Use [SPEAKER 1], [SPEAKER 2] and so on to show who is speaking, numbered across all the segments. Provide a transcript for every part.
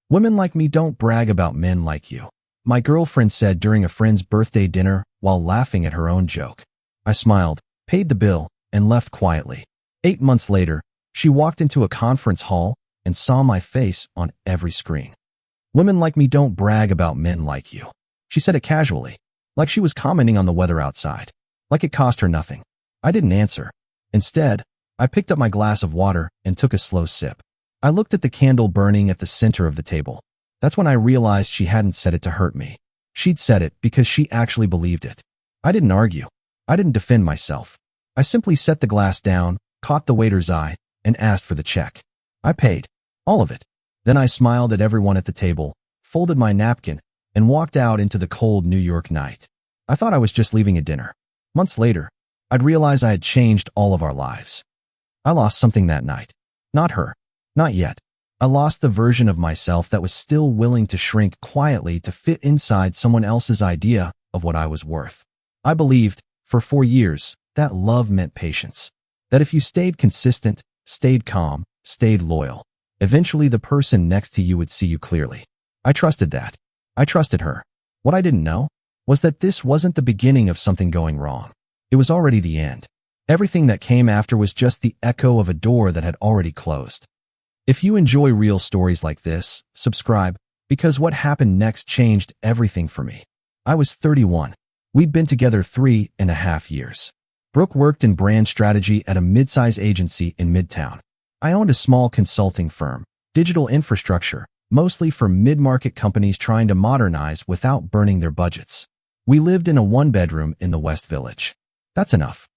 [SPEAKER 1] Women like me don't brag about men like you, my girlfriend said during a friend's birthday dinner while laughing at her own joke. I smiled, paid the bill, and left quietly. 8 months later, she walked into a conference hall and saw my face on every screen. Women like me don't brag about men like you. She said it casually, like she was commenting on the weather outside, like it cost her nothing. I didn't answer. Instead, I picked up my glass of water and took a slow sip. I looked at the candle burning at the center of the table. That's when I realized she hadn't said it to hurt me. She'd said it because she actually believed it. I didn't argue. I didn't defend myself. I simply set the glass down, caught the waiter's eye, and asked for the check. I paid. All of it. Then I smiled at everyone at the table, folded my napkin, and walked out into the cold New York night. I thought I was just leaving a dinner. Months later, I'd realize I had changed all of our lives. I lost something that night. Not her. Not yet. I lost the version of myself that was still willing to shrink quietly to fit inside someone else's idea of what I was worth. I believed, for 4 years, that love meant patience. That if you stayed consistent, stayed calm, stayed loyal, eventually the person next to you would see you clearly. I trusted that. I trusted her. What I didn't know was that this wasn't the beginning of something going wrong. It was already the end. Everything that came after was just the echo of a door that had already closed. If you enjoy real stories like this, subscribe, because what happened next changed everything for me. I was 31. We'd been together 3.5 years. Brooke worked in brand strategy at a mid-size agency in Midtown. I owned a small consulting firm, digital infrastructure, mostly for mid-market companies trying to modernize without burning their budgets. We lived in a one-bedroom in the West Village. That's enough.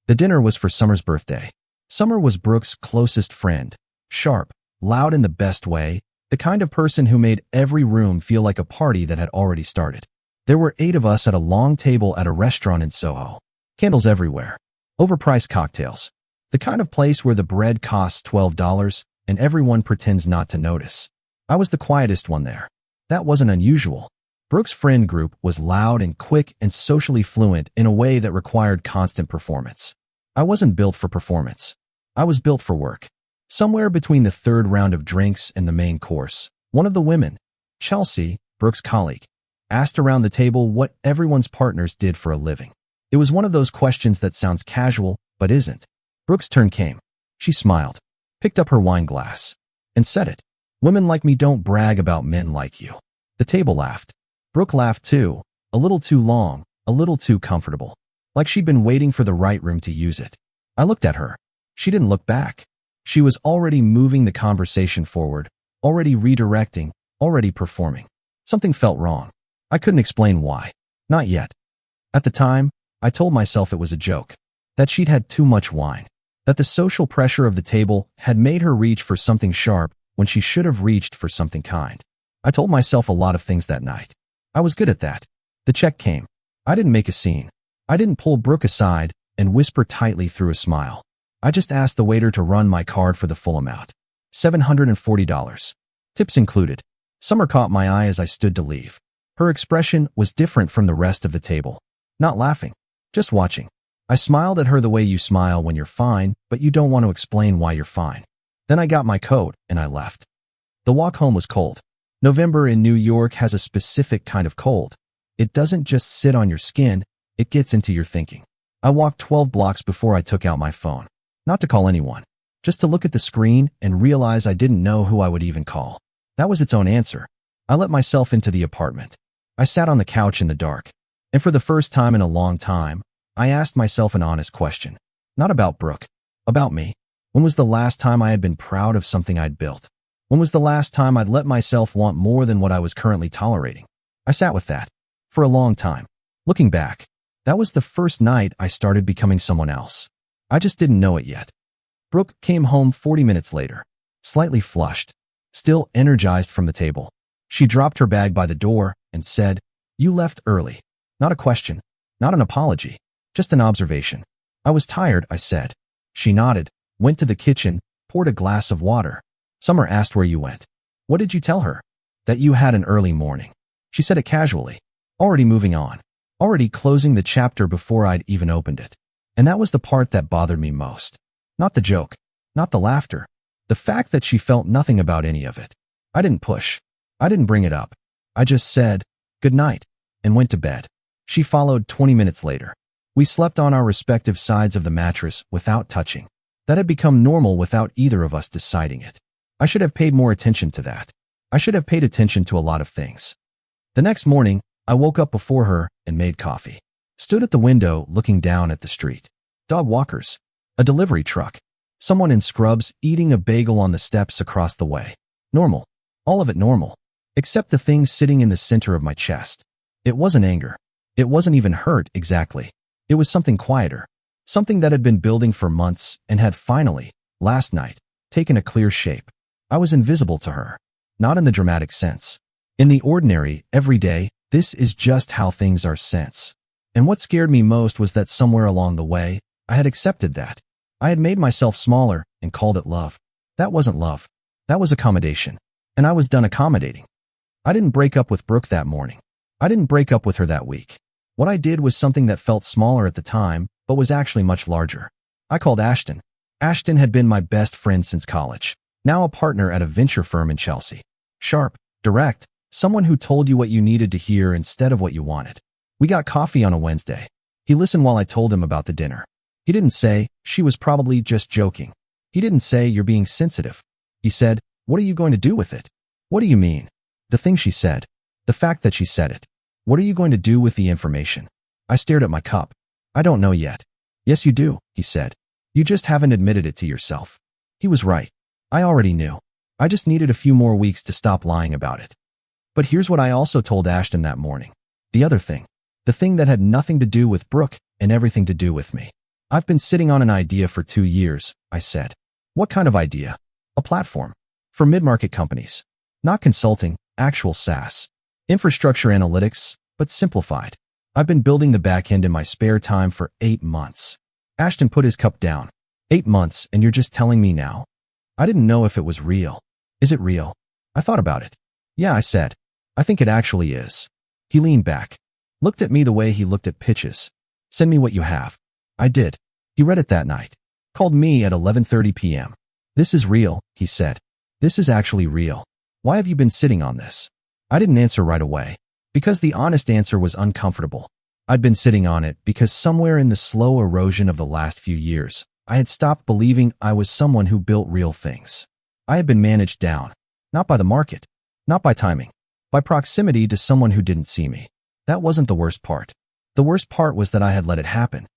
[SPEAKER 1] The dinner was for Summer's birthday. Summer was Brooke's closest friend. Sharp, loud in the best way, the kind of person who made every room feel like a party that had already started. There were 8 of us at a long table at a restaurant in Soho. Candles everywhere. Overpriced cocktails. The kind of place where the bread costs $12 and everyone pretends not to notice. I was the quietest one there. That wasn't unusual. Brooke's friend group was loud and quick and socially fluent in a way that required constant performance. I wasn't built for performance. I was built for work. Somewhere between the 3rd round of drinks and the main course, one of the women, Chelsea, Brooke's colleague, asked around the table what everyone's partners did for a living. It was one of those questions that sounds casual, but isn't. Brooke's turn came. She smiled, picked up her wine glass, and said it. Women like me don't brag about men like you. The table laughed. Brooke laughed too, a little too long, a little too comfortable, like she'd been waiting for the right room to use it. I looked at her. She didn't look back. She was already moving the conversation forward, already redirecting, already performing. Something felt wrong. I couldn't explain why. Not yet. At the time, I told myself it was a joke, that she'd had too much wine, that the social pressure of the table had made her reach for something sharp when she should have reached for something kind. I told myself a lot of things that night. I was good at that. The check came. I didn't make a scene. I didn't pull Brooke aside and whisper tightly through a smile. I just asked the waiter to run my card for the full amount. $740. Tips included. Summer caught my eye as I stood to leave. Her expression was different from the rest of the table. Not laughing, just watching. I smiled at her the way you smile when you're fine, but you don't want to explain why you're fine. Then I got my coat and I left. The walk home was cold. November in New York has a specific kind of cold. It doesn't just sit on your skin, it gets into your thinking. I walked 12 blocks before I took out my phone. Not to call anyone, just to look at the screen and realize I didn't know who I would even call. That was its own answer. I let myself into the apartment. I sat on the couch in the dark, and for the first time in a long time, I asked myself an honest question. Not about Brooke, about me. When was the last time I had been proud of something I'd built? When was the last time I'd let myself want more than what I was currently tolerating? I sat with that for a long time. Looking back, that was the first night I started becoming someone else. I just didn't know it yet. Brooke came home 40 minutes later, slightly flushed, still energized from the table. She dropped her bag by the door and said, "You left early." Not a question, not an apology, just an observation. "I was tired," I said. She nodded, went to the kitchen, poured a glass of water. Summer asked where you went. What did you tell her? That you had an early morning. She said it casually, already moving on, already closing the chapter before I'd even opened it. And that was the part that bothered me most. Not the joke, not the laughter, the fact that she felt nothing about any of it. I didn't push. I didn't bring it up. I just said, "Good night," and went to bed. She followed 20 minutes later. We slept on our respective sides of the mattress without touching. That had become normal without either of us deciding it. I should have paid more attention to that. I should have paid attention to a lot of things. The next morning, I woke up before her and made coffee. Stood at the window looking down at the street. Dog walkers. A delivery truck. Someone in scrubs eating a bagel on the steps across the way. Normal. All of it normal. Except the thing sitting in the center of my chest. It wasn't anger. It wasn't even hurt exactly. It was something quieter. Something that had been building for months and had finally, last night, taken a clear shape. I was invisible to her. Not in the dramatic sense. In the ordinary, everyday, this is just how things are sense. And what scared me most was that somewhere along the way, I had accepted that. I had made myself smaller and called it love. That wasn't love. That was accommodation. And I was done accommodating. I didn't break up with Brooke that morning. I didn't break up with her that week. What I did was something that felt smaller at the time, but was actually much larger. I called Ashton. Ashton had been my best friend since college, now a partner at a venture firm in Chelsea. Sharp, direct, someone who told you what you needed to hear instead of what you wanted. We got coffee on a Wednesday. He listened while I told him about the dinner. He didn't say, "She was probably just joking." He didn't say, "You're being sensitive." He said, "What are you going to do with it?" "What do you mean?" "The thing she said. The fact that she said it. What are you going to do with the information?" I stared at my cup. "I don't know yet." "Yes, you do," he said. "You just haven't admitted it to yourself." He was right. I already knew. I just needed a few more weeks to stop lying about it. But here's what I also told Ashton that morning. The other thing. The thing that had nothing to do with Brooke and everything to do with me. "I've been sitting on an idea for 2 years, I said. "What kind of idea?" "A platform. For mid-market companies. Not consulting, actual SaaS. Infrastructure analytics, but simplified. I've been building the back end in my spare time for 8 months. Ashton put his cup down. 8 months, and you're just telling me now? I didn't know if it was real. Is it real? I thought about it. Yeah, I said. I think it actually is. He leaned back. Looked at me the way he looked at pitches. Send me what you have. I did. He read it that night. Called me at 11:30 p.m. This is real, he said. This is actually real. Why have you been sitting on this? I didn't answer right away, because the honest answer was uncomfortable. I'd been sitting on it because somewhere in the slow erosion of the last few years, I had stopped believing I was someone who built real things. I had been managed down, not by the market, not by timing, by proximity to someone who didn't see me. That wasn't the worst part. The worst part was that I had let it happen.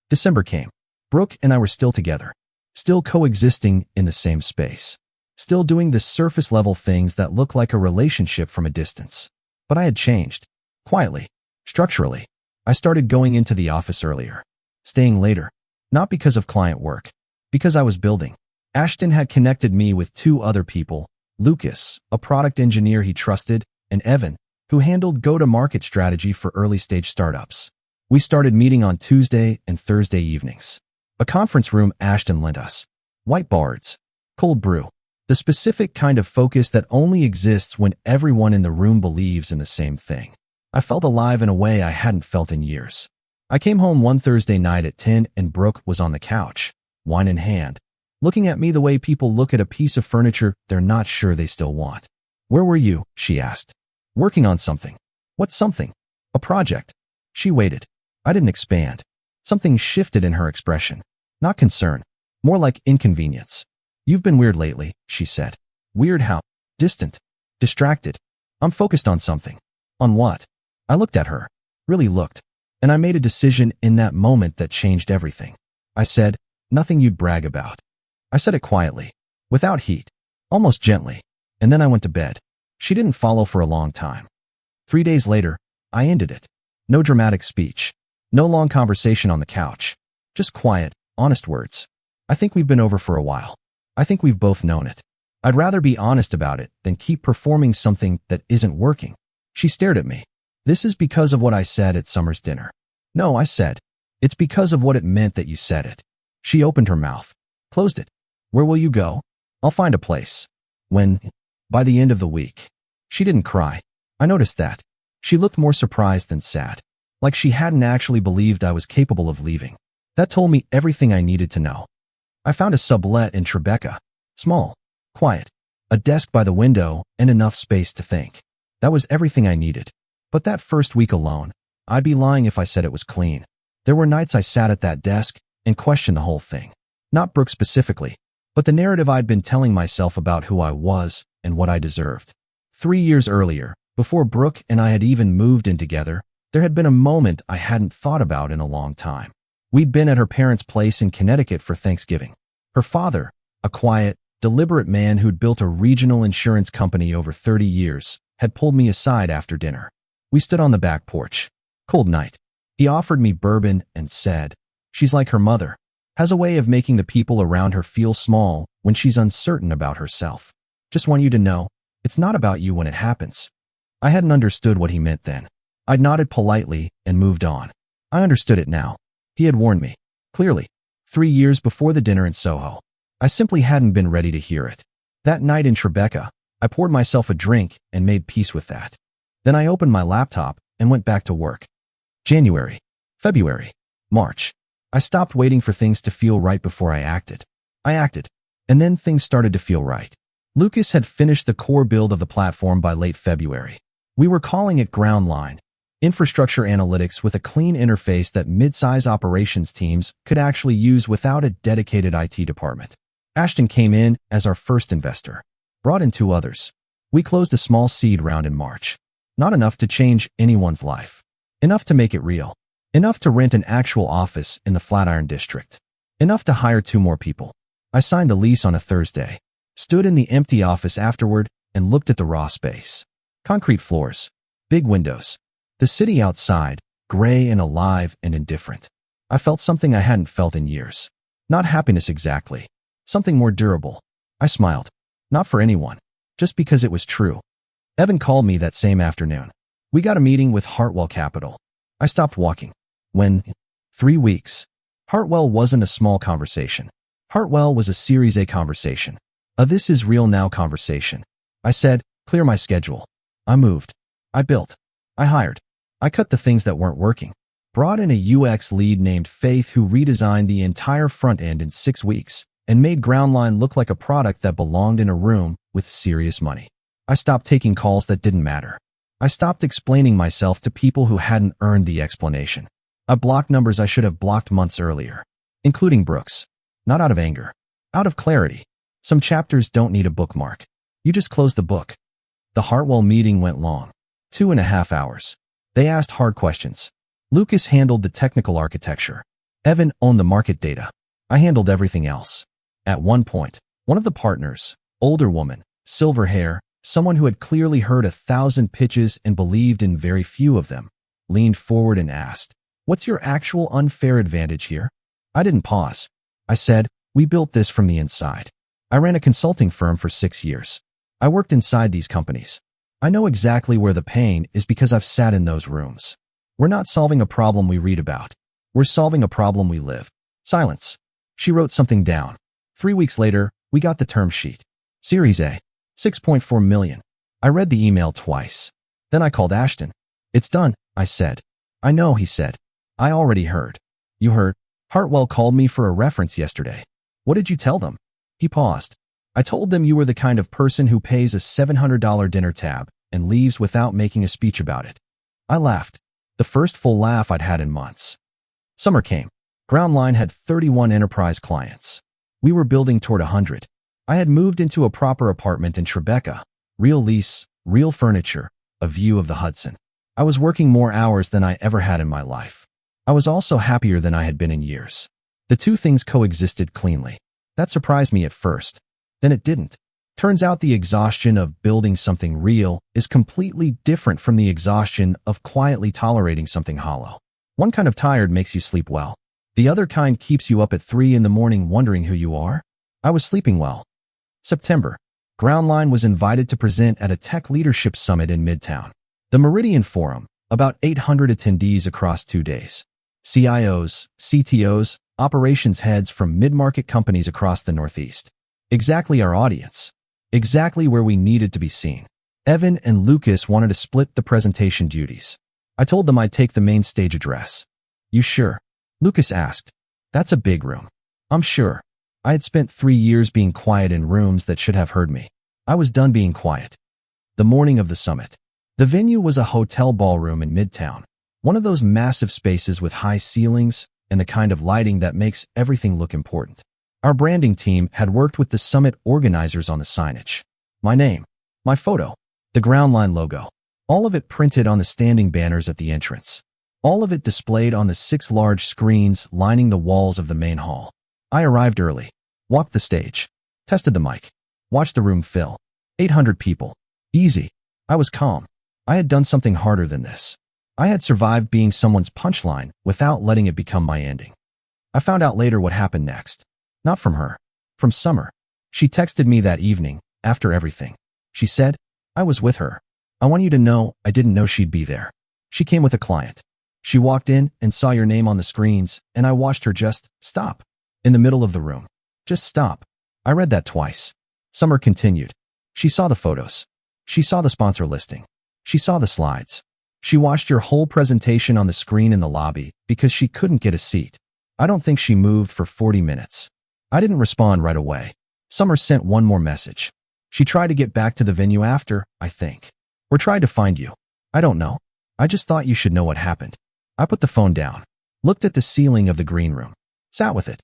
[SPEAKER 1] December came. Brooke and I were still together, still coexisting in the same space, still doing the surface-level things that look like a relationship from a distance. But I had changed. Quietly, structurally. I started going into the office earlier, staying later, not because of client work, because I was building. Ashton had connected me with 2 other people, Lucas, a product engineer he trusted, and Evan, who handled go-to-market strategy for early-stage startups. We started meeting on Tuesday and Thursday evenings. A conference room Ashton lent us. Whiteboards. Cold brew. The specific kind of focus that only exists when everyone in the room believes in the same thing. I felt alive in a way I hadn't felt in years. I came home one Thursday night at 10 and Brooke was on the couch, wine in hand, looking at me the way people look at a piece of furniture they're not sure they still want. Where were you? She asked. Working on something. What something? A project. She waited. I didn't expand. Something shifted in her expression. Not concern. More like inconvenience. You've been weird lately, she said. Weird how? Distant. Distracted. I'm focused on something. On what? I looked at her. Really looked. And I made a decision in that moment that changed everything. I said, nothing you'd brag about. I said it quietly, without heat, almost gently, and then I went to bed. She didn't follow for a long time. 3 days later, I ended it. No dramatic speech. No long conversation on the couch. Just quiet, honest words. I think we've been over for a while. I think we've both known it. I'd rather be honest about it than keep performing something that isn't working. She stared at me. This is because of what I said at Summer's dinner. No, I said. It's because of what it meant that you said it. She opened her mouth. Closed it. Where will you go? I'll find a place. When? By the end of the week. She didn't cry. I noticed that. She looked more surprised than sad. Like she hadn't actually believed I was capable of leaving. That told me everything I needed to know. I found a sublet in Tribeca. Small. Quiet. a desk by the window, and enough space to think. That was everything I needed. But that first week alone, I'd be lying if I said it was clean. There were nights I sat at that desk and questioned the whole thing. Not Brooke specifically, but the narrative I'd been telling myself about who I was and what I deserved. 3 years earlier, before Brooke and I had even moved in together, there had been a moment I hadn't thought about in a long time. We'd been at her parents' place in Connecticut for Thanksgiving. Her father, a quiet, deliberate man who'd built a regional insurance company over 30 years, had pulled me aside after dinner. We stood on the back porch. Cold night. He offered me bourbon and said, "She's like her mother. Has a way of making the people around her feel small when she's uncertain about herself. Just want you to know, it's not about you when it happens." I hadn't understood what he meant then. I'd nodded politely and moved on. I understood it now. He had warned me. Clearly. 3 years before the dinner in Soho. I simply hadn't been ready to hear it. That night in Tribeca, I poured myself a drink and made peace with that. Then I opened my laptop and went back to work. January, February, March. I stopped waiting for things to feel right before I acted. I acted, and then things started to feel right. Lucas had finished the core build of the platform by late February. We were calling it Ground Line, infrastructure analytics with a clean interface that mid-size operations teams could actually use without a dedicated IT department. Ashton came in as our first investor, brought in 2 others. We closed a small seed round in March. Not enough to change anyone's life. Enough to make it real. Enough to rent an actual office in the Flatiron district. Enough to hire 2 more people. I signed the lease on a Thursday, stood in the empty office afterward, and looked at the raw space. Concrete floors, big windows. The city outside, gray and alive and indifferent. I felt something I hadn't felt in years. Not happiness exactly. Something more durable. I smiled. Not for anyone. Just because it was true. Evan called me that same afternoon. We got a meeting with Hartwell Capital. I stopped walking. When? 3 weeks. Hartwell wasn't a small conversation. Hartwell was a Series A conversation. A this is real now conversation. I said, clear my schedule. I moved. I built. I hired. I cut the things that weren't working. Brought in a UX lead named Faith who redesigned the entire front end in 6 weeks and made Groundline look like a product that belonged in a room with serious money. I stopped taking calls that didn't matter. I stopped explaining myself to people who hadn't earned the explanation. I blocked numbers I should have blocked months earlier, including Brooks. Not out of anger. Out of clarity. Some chapters don't need a bookmark. You just close the book. The Hartwell meeting went long. 2.5 hours. They asked hard questions. Lucas handled the technical architecture. Evan owned the market data. I handled everything else. At one point, one of the partners, older woman, silver hair, someone who had clearly heard 1,000 pitches and believed in very few of them, leaned forward and asked, "What's your actual unfair advantage here?" I didn't pause. I said, "We built this from the inside. I ran a consulting firm for 6 years. I worked inside these companies. I know exactly where the pain is because I've sat in those rooms. We're not solving a problem we read about. We're solving a problem we live." Silence. She wrote something down. 3 weeks later, we got the term sheet. Series A. 6.4 million. I read the email twice. Then I called Ashton. "It's done," I said. "I know," he said. "I already heard." "You heard?" "Hartwell called me for a reference yesterday." "What did you tell them?" He paused. "I told them you were the kind of person who pays a $700 dinner tab and leaves without making a speech about it." I laughed. The first full laugh I'd had in months. Summer came. Groundline had 31 enterprise clients. We were building toward 100. I had moved into a proper apartment in Tribeca. Real lease, real furniture, a view of the Hudson. I was working more hours than I ever had in my life. I was also happier than I had been in years. The 2 things coexisted cleanly. That surprised me at first. Then it didn't. Turns out the exhaustion of building something real is completely different from the exhaustion of quietly tolerating something hollow. One kind of tired makes you sleep well. The other kind keeps you up at 3 in the morning wondering who you are. I was sleeping well. September. Groundline was invited to present at a tech leadership summit in Midtown. The Meridian Forum, about 800 attendees across 2 days. CIOs, CTOs, operations heads from mid-market companies across the Northeast. Exactly our audience. Exactly where we needed to be seen. Evan and Lucas wanted to split the presentation duties. I told them I'd take the main stage address. "You sure?" Lucas asked. "That's a big room." "I'm sure. I had spent 3 years being quiet in rooms that should have heard me." I was done being quiet. The morning of the summit. The venue was a hotel ballroom in Midtown, one of those massive spaces with high ceilings and the kind of lighting that makes everything look important. Our branding team had worked with the summit organizers on the signage. My name, my photo, the ground line logo, all of it printed on the standing banners at the entrance. All of it displayed on the 6 large screens lining the walls of the main hall. I arrived early, walked the stage, tested the mic, watched the room fill. 800 people. Easy. I was calm. I had done something harder than this. I had survived being someone's punchline without letting it become my ending. I found out later what happened next. Not from her. From Summer. She texted me that evening, after everything. She said, I was with her. I want you to know I didn't know she'd be there. She came with a client. She walked in and saw your name on the screens, and I watched her just stop. In the middle of the room. Just stop. I read that twice. Summer continued. She saw the photos. She saw the sponsor listing. She saw the slides. She watched your whole presentation on the screen in the lobby because she couldn't get a seat. I don't think she moved for 40 minutes. I didn't respond right away. Summer sent one more message. She tried to get back to the venue after, I think. Or tried to find you. I don't know. I just thought you should know what happened. I put the phone down, looked at the ceiling of the green room, sat with it.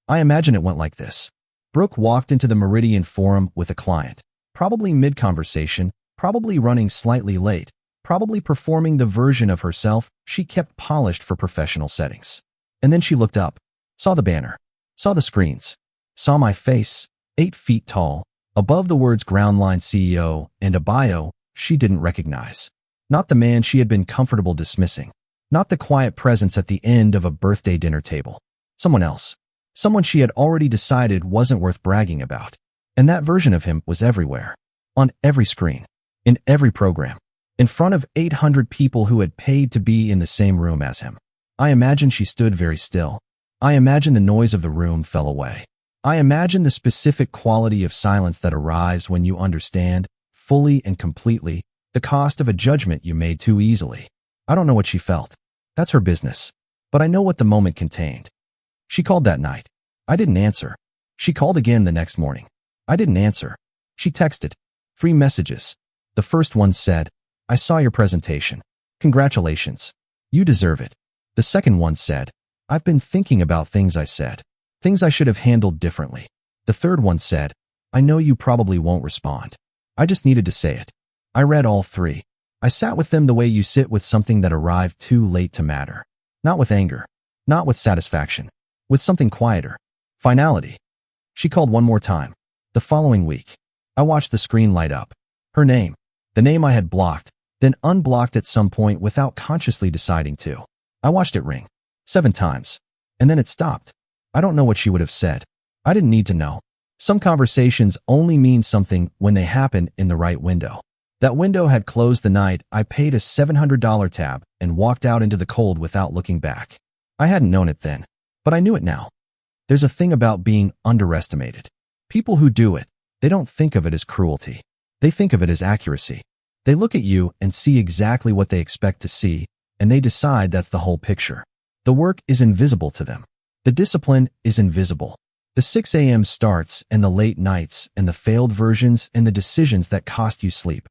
[SPEAKER 1] I imagine it went like this. Brooke walked into the Meridian Forum with a client, probably mid-conversation, probably running slightly late, probably performing the version of herself she kept polished for professional settings. And then she looked up, saw the banner, saw the screens, saw my face, 8 feet tall, above the words Groundline CEO and a bio she didn't recognize. Not the man she had been comfortable dismissing. Not the quiet presence at the end of a birthday dinner table. Someone else. Someone she had already decided wasn't worth bragging about. And that version of him was everywhere. On every screen. In every program. In front of 800 people who had paid to be in the same room as him. I imagine she stood very still. I imagine the noise of the room fell away. I imagine the specific quality of silence that arrives when you understand, fully and completely, the cost of a judgment you made too easily. I don't know what she felt. That's her business. But I know what the moment contained. She called that night. I didn't answer. She called again the next morning. I didn't answer. She texted. 3 messages. The first one said, I saw your presentation. Congratulations. You deserve it. The second one said, I've been thinking about things I said. Things I should have handled differently. The third one said, I know you probably won't respond. I just needed to say it. I read all 3. I sat with them the way you sit with something that arrived too late to matter. Not with anger. Not with satisfaction. With something quieter. Finality. She called one more time. The following week. I watched the screen light up. Her name. The name I had blocked, then unblocked at some point without consciously deciding to. I watched it ring. 7 times. And then it stopped. I don't know what she would have said. I didn't need to know. Some conversations only mean something when they happen in the right window. That window had closed the night I paid a $700 tab and walked out into the cold without looking back. I hadn't known it then, but I knew it now. There's a thing about being underestimated. People who do it, they don't think of it as cruelty. They think of it as accuracy. They look at you and see exactly what they expect to see, and they decide that's the whole picture. The work is invisible to them. The discipline is invisible. The 6 a.m. starts and the late nights and the failed versions and the decisions that cost you sleep.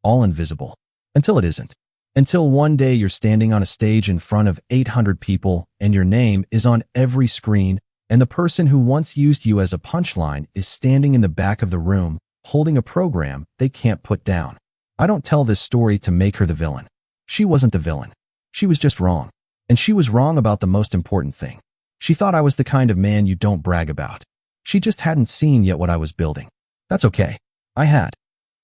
[SPEAKER 1] All invisible. Until it isn't. Until one day you're standing on a stage in front of 800 people and your name is on every screen and the person who once used you as a punchline is standing in the back of the room holding a program they can't put down. I don't tell this story to make her the villain. She wasn't the villain. She was just wrong. And she was wrong about the most important thing. She thought I was the kind of man you don't brag about. She just hadn't seen yet what I was building. That's okay. I had.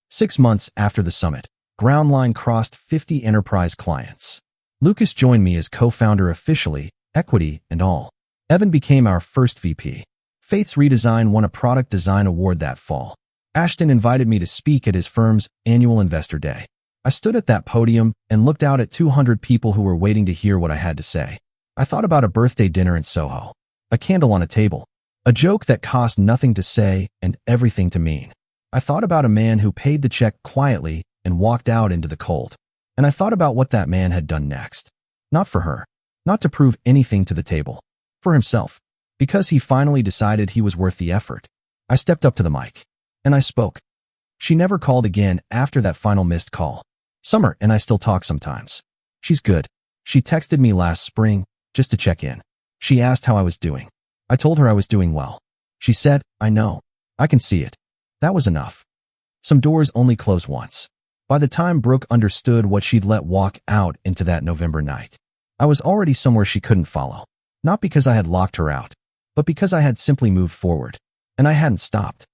[SPEAKER 1] 6 months after the summit, Groundline crossed 50 enterprise clients. Lucas joined me as co-founder officially, equity and all. Evan became our first VP. Faith's Redesign won a product design award that fall. Ashton invited me to speak at his firm's annual investor day. I stood at that podium and looked out at 200 people who were waiting to hear what I had to say. I thought about a birthday dinner in Soho. A candle on a table. A joke that cost nothing to say and everything to mean. I thought about a man who paid the check quietly and walked out into the cold. And I thought about what that man had done next. Not for her. Not to prove anything to the table. For himself. Because he finally decided he was worth the effort. I stepped up to the mic. And I spoke. She never called again after that final missed call. Summer and I still talk sometimes. She's good. She texted me last spring just to check in. She asked how I was doing. I told her I was doing well. She said, "I know. I can see it." That was enough. Some doors only close once. By the time Brooke understood what she'd let walk out into that November night, I was already somewhere she couldn't follow. Not because I had locked her out, but because I had simply moved forward. And I hadn't stopped.